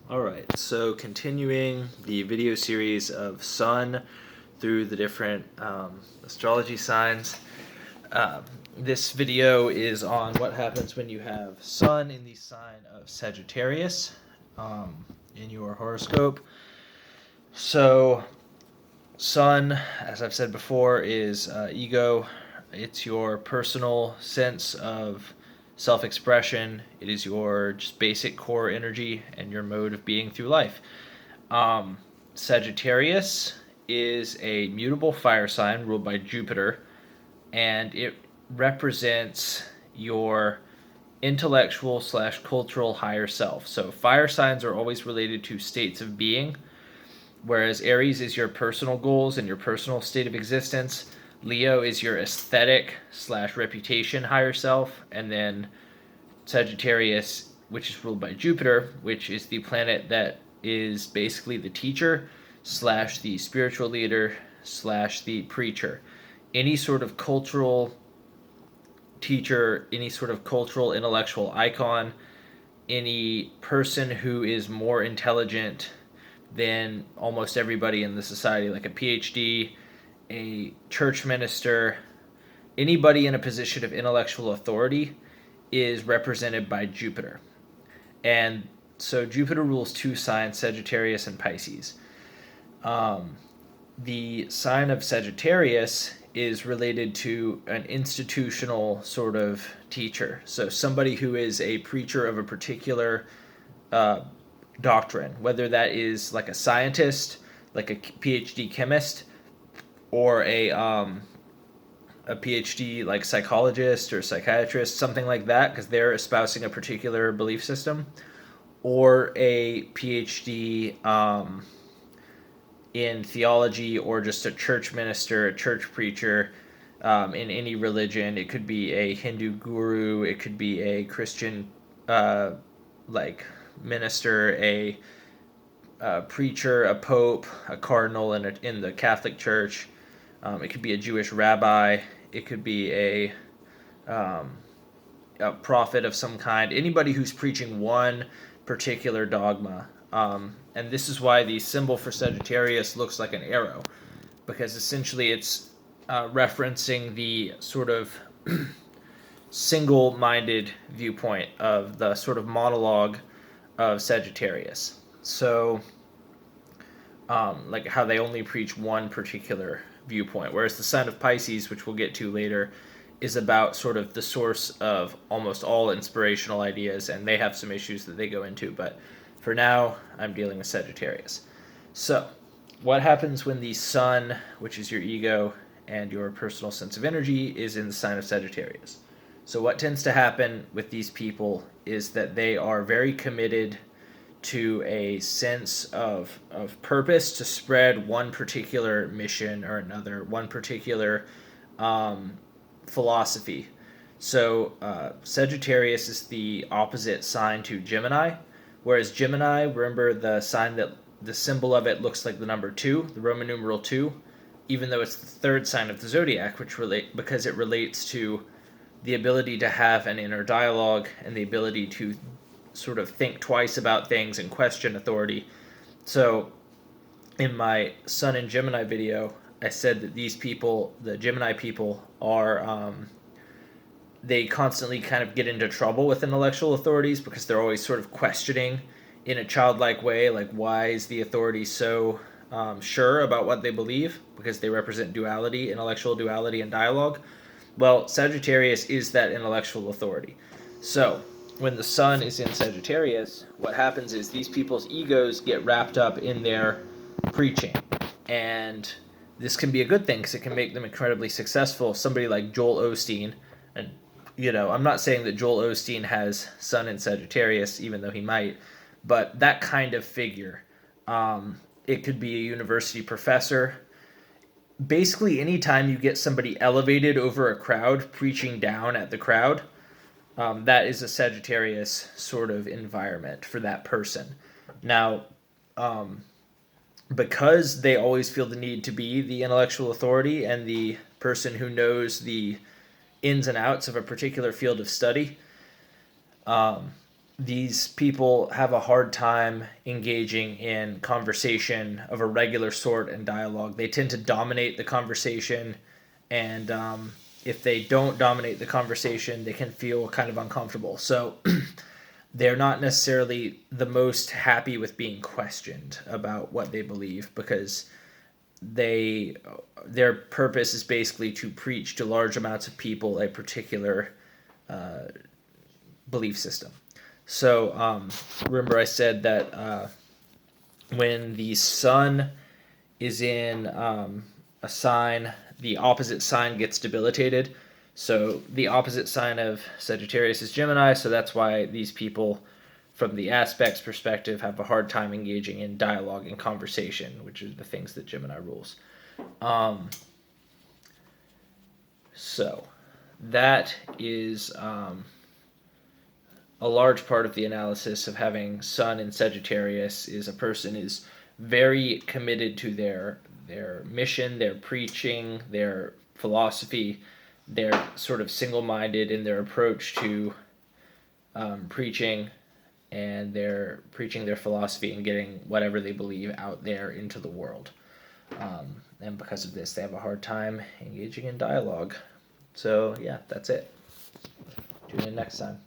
Alright, so continuing the video series of Sun through the different astrology signs. Um, this video is on what happens when you have Sun in the sign of Sagittarius in your horoscope. So, Sun, as I've said before, is ego. It's your personal sense of self-expression. It is your just basic core energy and your mode of being through life. Sagittarius is a mutable fire sign ruled by Jupiter, and it represents your intellectual slash cultural higher self. So fire signs are always related to states of being, whereas Aries is your personal goals and your personal state of existence. Leo is your aesthetic slash reputation higher self, and then Sagittarius, which is ruled by Jupiter, which is the planet that is basically the teacher slash the spiritual leader slash the preacher. Any sort of cultural teacher, any sort of cultural intellectual icon, any person who is more intelligent than almost everybody in the society, like a PhD, a church minister, anybody in a position of intellectual authority is represented by Jupiter. And so Jupiter rules two signs, Sagittarius and Pisces. The sign of Sagittarius is related to an institutional sort of teacher. So somebody who is a preacher of a particular doctrine, whether that is like a scientist, like a PhD chemist, or a PhD like psychologist or psychiatrist, something like that, because they're espousing a particular belief system, or a PhD in theology, or just a church minister, a church preacher in any religion. It could be a Hindu guru, it could be a Christian like minister, a preacher, a pope, a cardinal in the Catholic Church. It could be a Jewish rabbi. It could be a prophet of some kind. Anybody who's preaching one particular dogma. And this is why the symbol for Sagittarius looks like an arrow, because essentially it's referencing the sort of single-minded viewpoint of the sort of monologue of Sagittarius. So, like how they only preach one particular viewpoint, whereas the sign of Pisces, which we'll get to later, is about sort of the source of almost all inspirational ideas, and they have some issues that they go into, but for now, I'm dealing with Sagittarius. So, what happens when the sun, which is your ego and your personal sense of energy, is in the sign of Sagittarius? So, what tends to happen with these people is that they are very committed to a sense of purpose to spread one particular mission or another, one particular philosophy. So Sagittarius is the opposite sign to Gemini, whereas Gemini, remember the sign that the symbol of it looks like the number 2, the Roman numeral 2, even though it's the third sign of the zodiac, because it relates to the ability to have an inner dialogue and the ability to sort of think twice about things and question authority. So in my Sun and Gemini video, I said that these people, the Gemini people, are they constantly kind of get into trouble with intellectual authorities because they're always sort of questioning in a childlike way, like why is the authority so sure about what they believe, because they represent duality, intellectual duality and dialogue. Well, Sagittarius is that intellectual authority. So when the sun is in Sagittarius, what happens is these people's egos get wrapped up in their preaching. And this can be a good thing because it can make them incredibly successful. Somebody like Joel Osteen, and I'm not saying that Joel Osteen has sun in Sagittarius, even though he might, but that kind of figure. It could be a university professor. Basically, anytime you get somebody elevated over a crowd, preaching down at the crowd, that is a Sagittarius sort of environment for that person. Now, because they always feel the need to be the intellectual authority and the person who knows the ins and outs of a particular field of study, these people have a hard time engaging in conversation of a regular sort and dialogue. They tend to dominate the conversation, and if they don't dominate the conversation, they can feel kind of uncomfortable. So they're not necessarily the most happy with being questioned about what they believe, because their purpose is basically to preach to large amounts of people a particular belief system. So remember I said that when the sun is in a sign, the opposite sign gets debilitated. So the opposite sign of Sagittarius is Gemini, so that's why these people, from the aspects perspective, have a hard time engaging in dialogue and conversation, which are the things that Gemini rules. So that is a large part of the analysis of having Sun in Sagittarius. Is a person is very committed to their mission, their preaching, their philosophy. They're sort of single-minded in their approach to preaching, and they're preaching their philosophy and getting whatever they believe out there into the world. And because of this, they have a hard time engaging in dialogue. So yeah, that's it. Tune in next time.